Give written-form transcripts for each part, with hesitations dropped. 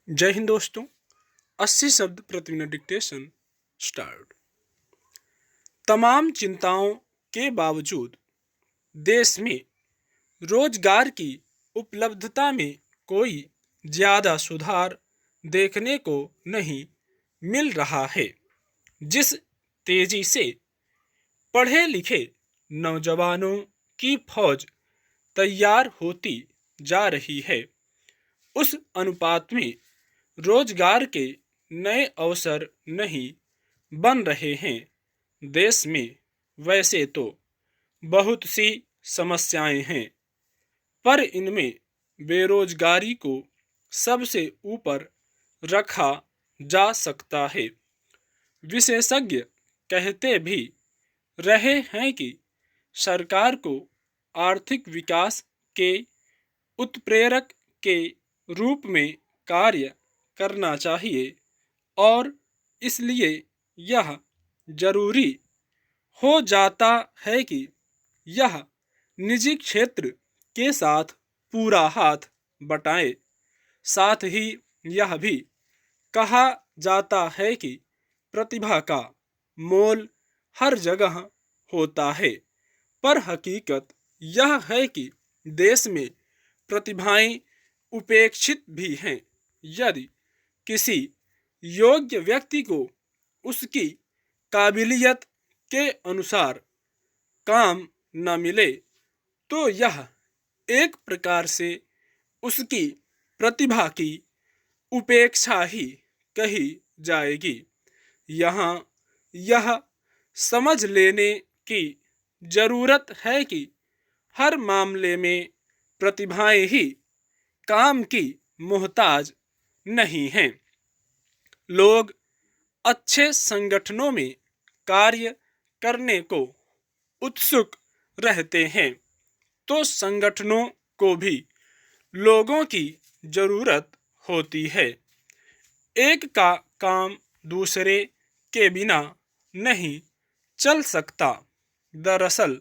जय हिंद दोस्तों। 80 शब्द प्रति मिनट डिक्टेशन स्टार्ट। तमाम चिंताओं के बावजूद देश में रोजगार की उपलब्धता में कोई ज़्यादा सुधार देखने को नहीं मिल रहा है। जिस तेजी से पढ़े लिखे नौजवानों की फौज तैयार होती जा रही है, उस अनुपात में रोजगार के नए अवसर नहीं बन रहे हैं। देश में वैसे तो बहुत सी समस्याएं हैं, पर इनमें बेरोजगारी को सबसे ऊपर रखा जा सकता है। विशेषज्ञ कहते भी रहे हैं कि सरकार को आर्थिक विकास के उत्प्रेरक के रूप में कार्य करना चाहिए और इसलिए यह जरूरी हो जाता है कि यह निजी क्षेत्र के साथ पूरा हाथ बटाए। साथ ही यह भी कहा जाता है कि प्रतिभा का मोल हर जगह होता है, पर हकीकत यह है कि देश में प्रतिभाएं उपेक्षित भी हैं। यदि किसी योग्य व्यक्ति को उसकी काबिलियत के अनुसार काम न मिले तो यह एक प्रकार से उसकी प्रतिभा की उपेक्षा ही कही जाएगी। यहाँ यह समझ लेने की जरूरत है कि हर मामले में प्रतिभाएं ही काम की मोहताज नहीं हैं। लोग अच्छे संगठनों में कार्य करने को उत्सुक रहते हैं, तो संगठनों को भी लोगों की जरूरत होती है। एक का काम दूसरे के बिना नहीं चल सकता। दरअसल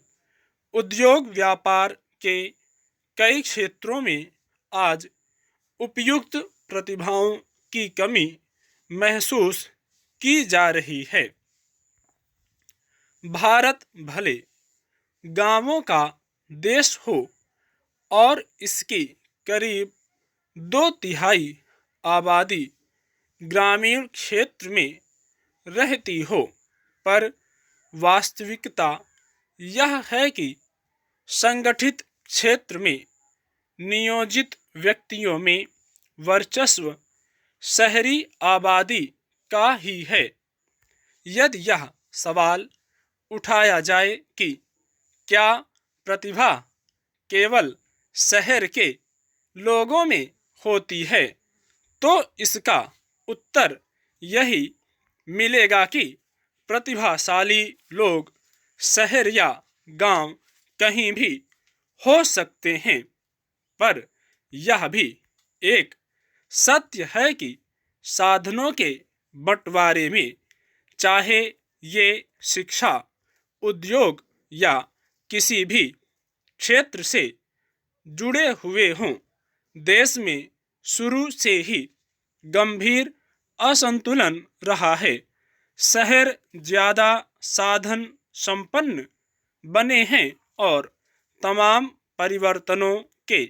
उद्योग व्यापार के कई क्षेत्रों में आज उपयुक्त प्रतिभाओं की कमी महसूस की जा रही है। भारत भले गांवों का देश हो और इसकी करीब 2/3 आबादी ग्रामीण क्षेत्र में रहती हो, पर वास्तविकता यह है कि संगठित क्षेत्र में नियोजित व्यक्तियों में वर्चस्व शहरी आबादी का ही है। यदि यह सवाल उठाया जाए कि क्या प्रतिभा केवल शहर के लोगों में होती है, तो इसका उत्तर यही मिलेगा कि प्रतिभाशाली लोग शहर या गांव कहीं भी हो सकते हैं। पर यह भी एक सत्य है कि साधनों के बंटवारे में, चाहे ये शिक्षा, उद्योग या किसी भी क्षेत्र से जुड़े हुए हों, देश में शुरू से ही गंभीर असंतुलन रहा है। शहर ज़्यादा साधन संपन्न बने हैं और तमाम परिवर्तनों के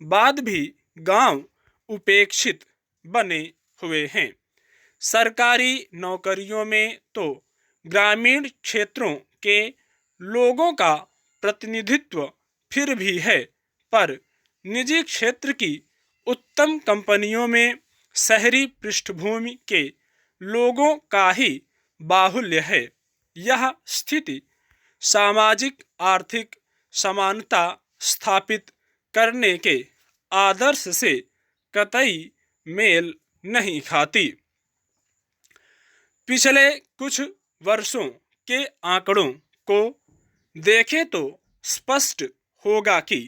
बाद भी गांव उपेक्षित बने हुए हैं। सरकारी नौकरियों में तो ग्रामीण क्षेत्रों के लोगों का प्रतिनिधित्व फिर भी है, पर निजी क्षेत्र की उत्तम कंपनियों में शहरी पृष्ठभूमि के लोगों का ही बाहुल्य है। यह स्थिति सामाजिक आर्थिक समानता स्थापित करने के आदर्श से कतई मेल नहीं खाती। पिछले कुछ वर्षों के आंकड़ों को देखें तो स्पष्ट होगा कि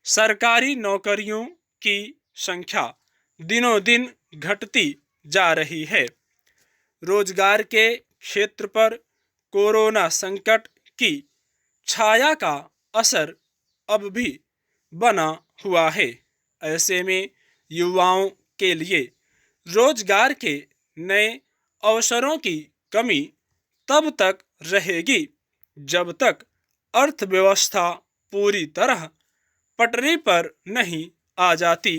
सरकारी नौकरियों की संख्या दिनों दिन घटती जा रही है। रोजगार के क्षेत्र पर कोरोना संकट की छाया का असर अब भी बना हुआ है। ऐसे में युवाओं के लिए रोजगार के नए अवसरों की कमी तब तक रहेगी जब तक अर्थव्यवस्था पूरी तरह पटरी पर नहीं आ जाती।